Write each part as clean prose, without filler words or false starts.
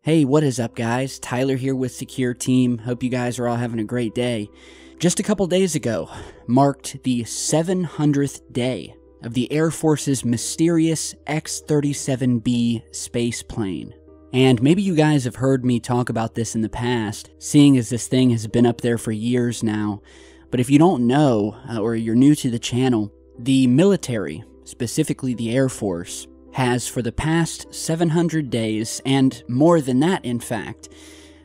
Hey, what is up, guys? Tyler here with Secureteam. Hope you guys are all having a great day. Just a couple days ago marked the 700th day of the Air Force's mysterious X-37B space plane. And maybe you guys have heard me talk about this in the past, seeing as this thing has been up there for years now. But if you don't know, or you're new to the channel, the military, specifically the Air Force, has for the past 700 days, and more than that in fact,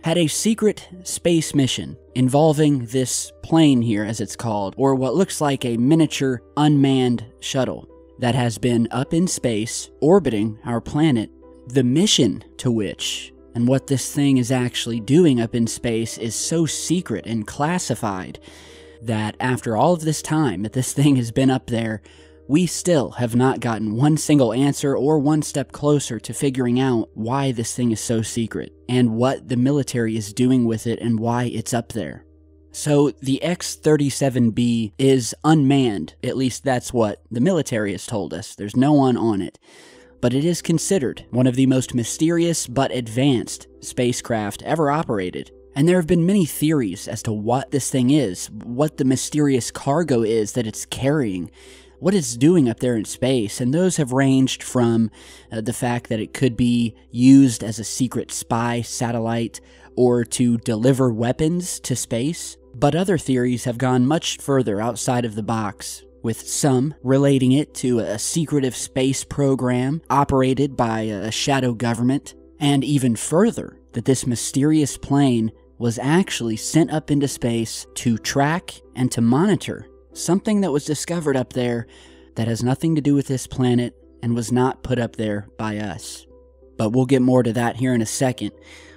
had a secret space mission involving this plane here, as it's called, or what looks like a miniature unmanned shuttle that has been up in space, orbiting our planet. The mission to which, and what this thing is actually doing up in space, is so secret and classified that after all of this time that this thing has been up there, we still have not gotten one single answer or one step closer to figuring out why this thing is so secret, and what the military is doing with it and why it's up there. So the X-37B is unmanned, at least that's what the military has told us. There's no one on it. But it is considered one of the most mysterious but advanced spacecraft ever operated. And there have been many theories as to what this thing is, what the mysterious cargo is that it's carrying, what it's doing up there in space, and those have ranged from the fact that it could be used as a secret spy satellite or to deliver weapons to space. But other theories have gone much further outside of the box, with some relating it to a secretive space program operated by a shadow government, and even further, that this mysterious plane was actually sent up into space to track and to monitor something that was discovered up there that has nothing to do with this planet and was not put up there by us. But we'll get more to that here in a second.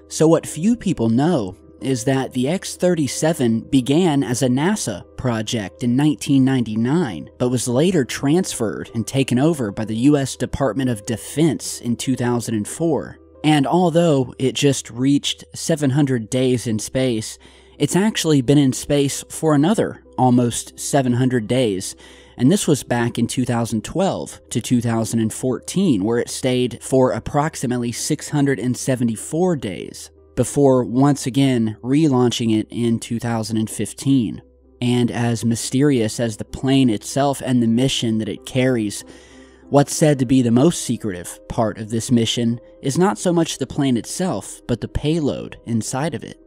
So what few people know is that the X-37 began as a NASA project in 1999, but was later transferred and taken over by the US Department of Defense in 2004. And although it just reached 700 days in space, it's actually been in space for another almost 700 days, and this was back in 2012 to 2014, where it stayed for approximately 674 days, before once again relaunching it in 2015. And as mysterious as the plane itself and the mission that it carries, what's said to be the most secretive part of this mission is not so much the plane itself, but the payload inside of it.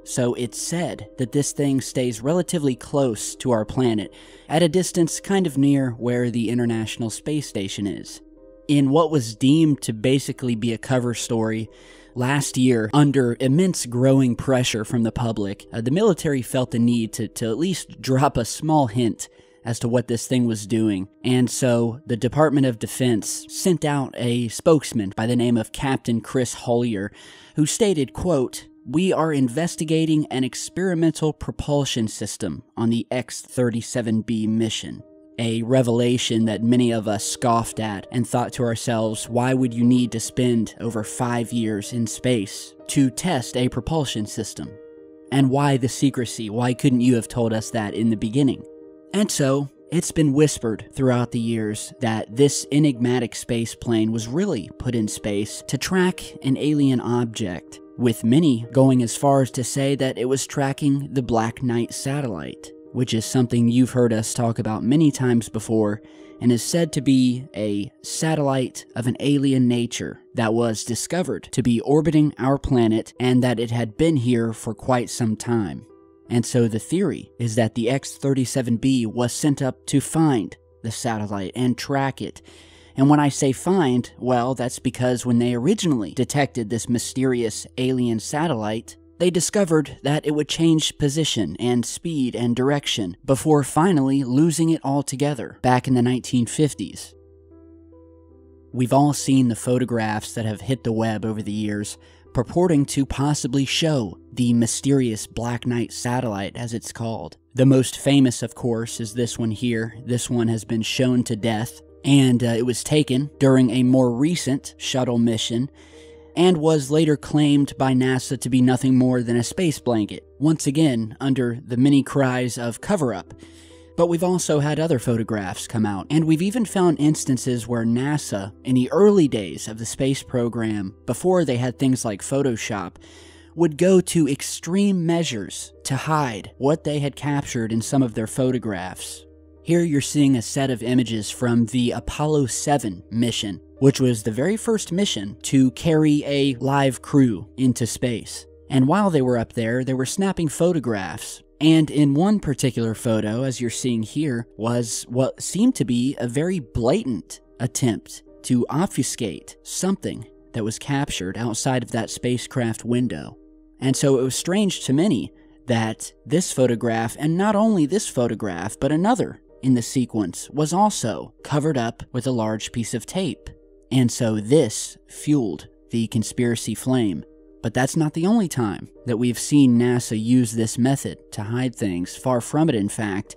So it's said that this thing stays relatively close to our planet, at a distance kind of near where the International Space Station is. In what was deemed to basically be a cover story, last year, under immense growing pressure from the public, the military felt the need to at least drop a small hint as to what this thing was doing. And so the Department of Defense sent out a spokesman by the name of Captain Chris Hollier, who stated, quote, "We are investigating an experimental propulsion system on the X-37B mission." A revelation that many of us scoffed at and thought to ourselves, why would you need to spend over 5 years in space to test a propulsion system? And why the secrecy? Why couldn't you have told us that in the beginning? And so, it's been whispered throughout the years that this enigmatic space plane was really put in space to track an alien object, with many going as far as to say that it was tracking the Black Knight satellite, which is something you've heard us talk about many times before, and is said to be a satellite of an alien nature that was discovered to be orbiting our planet, and that it had been here for quite some time. And so the theory is that the X-37B was sent up to find the satellite and track it. And when I say find, well, that's because when they originally detected this mysterious alien satellite, they discovered that it would change position and speed and direction before finally losing it altogether back in the 1950s. We've all seen the photographs that have hit the web over the years, purporting to possibly show the mysterious Black Knight satellite, as it's called. The most famous, of course, is this one here. This one has been shown to death, and it was taken during a more recent shuttle mission, and was later claimed by NASA to be nothing more than a space blanket, once again under the many cries of cover-up. But we've also had other photographs come out, and we've even found instances where NASA, in the early days of the space program, before they had things like Photoshop, would go to extreme measures to hide what they had captured in some of their photographs. Here you're seeing a set of images from the Apollo 7 mission, which was the very first mission to carry a live crew into space. And while they were up there, they were snapping photographs. And in one particular photo, as you're seeing here, was what seemed to be a very blatant attempt to obfuscate something that was captured outside of that spacecraft window. And so it was strange to many that this photograph, and not only this photograph, but another in the sequence, was also covered up with a large piece of tape. And so this fueled the conspiracy flame. But that's not the only time that we've seen NASA use this method to hide things. Far from it, in fact,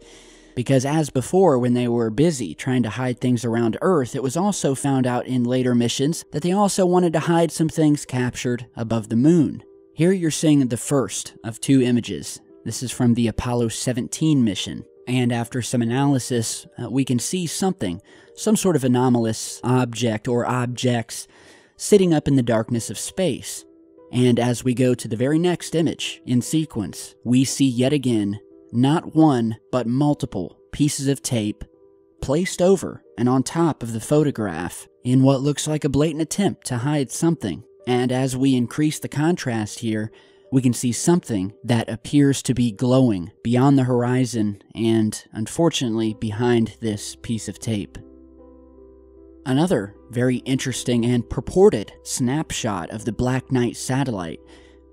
because as before, when they were busy trying to hide things around Earth, it was also found out in later missions that they also wanted to hide some things captured above the moon. Here you're seeing the first of two images. This is from the Apollo 17 mission. And after some analysis, we can see something, some sort of anomalous object or objects sitting up in the darkness of space. And as we go to the very next image in sequence, we see yet again, not one, but multiple pieces of tape placed over and on top of the photograph in what looks like a blatant attempt to hide something. And as we increase the contrast here, we can see something that appears to be glowing beyond the horizon and, unfortunately, behind this piece of tape. Another very interesting and purported snapshot of the Black Knight satellite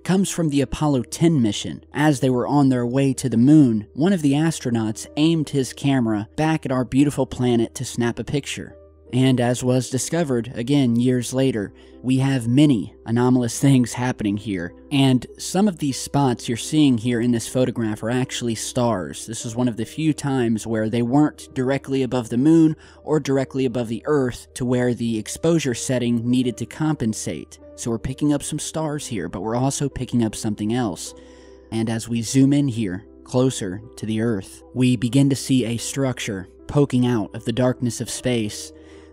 comes from the Apollo 10 mission. As they were on their way to the moon, one of the astronauts aimed his camera back at our beautiful planet to snap a picture. And as was discovered, again, years later, we have many anomalous things happening here. And some of these spots you're seeing here in this photograph are actually stars. This is one of the few times where they weren't directly above the moon or directly above the Earth to where the exposure setting needed to compensate. So we're picking up some stars here, but we're also picking up something else. And as we zoom in here, closer to the Earth, we begin to see a structure poking out of the darkness of space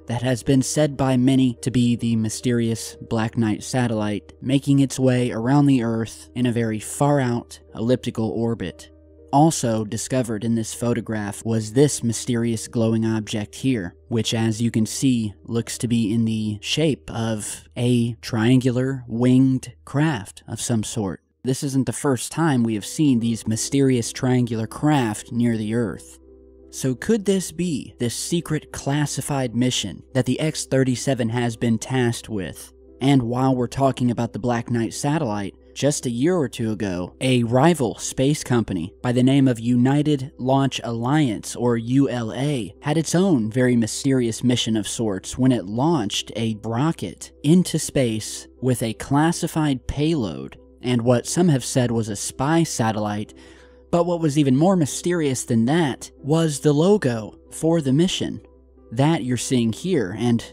that has been said by many to be the mysterious Black Knight satellite, making its way around the Earth in a very far-out elliptical orbit. Also discovered in this photograph was this mysterious glowing object here, which, as you can see, looks to be in the shape of a triangular winged craft of some sort. This isn't the first time we have seen these mysterious triangular craft near the Earth. So could this be this secret classified mission that the X-37 has been tasked with? And while we're talking about the Black Knight satellite, just a year or two ago, a rival space company by the name of United Launch Alliance, or ULA, had its own very mysterious mission of sorts when it launched a rocket into space with a classified payload and what some have said was a spy satellite. But what was even more mysterious than that was the logo for the mission. That you're seeing here, and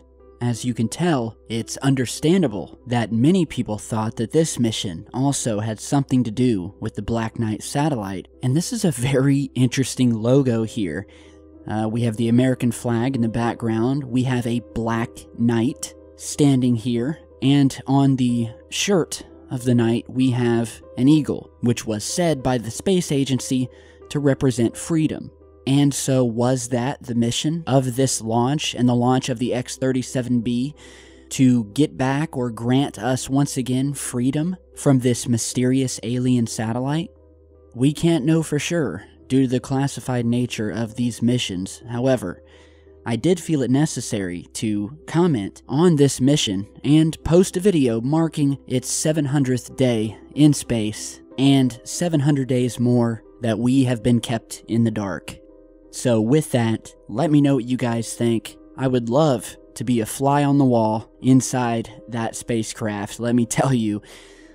as you can tell, it's understandable that many people thought that this mission also had something to do with the Black Knight satellite. And this is a very interesting logo here. We have the American flag in the background, we have a Black Knight standing here, and on the shirt of the knight, we have an eagle, which was said by the space agency to represent freedom. And so was that the mission of this launch and the launch of the X-37B, to get back or grant us once again freedom from this mysterious alien satellite? We can't know for sure due to the classified nature of these missions. However, I did feel it necessary to comment on this mission and post a video marking its 700th day in space and 700 days more that we have been kept in the dark. So with that, let me know what you guys think. I would love to be a fly on the wall inside that spacecraft, let me tell you.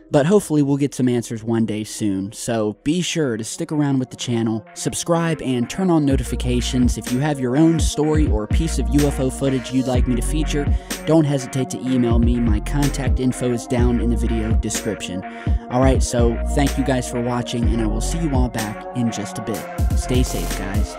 But hopefully we'll get some answers one day soon, so be sure to stick around with the channel, subscribe, and turn on notifications. If you have your own story or piece of UFO footage you'd like me to feature, don't hesitate to email me. My contact info is down in the video description. Alright, so thank you guys for watching, and I will see you all back in just a bit. Stay safe, guys.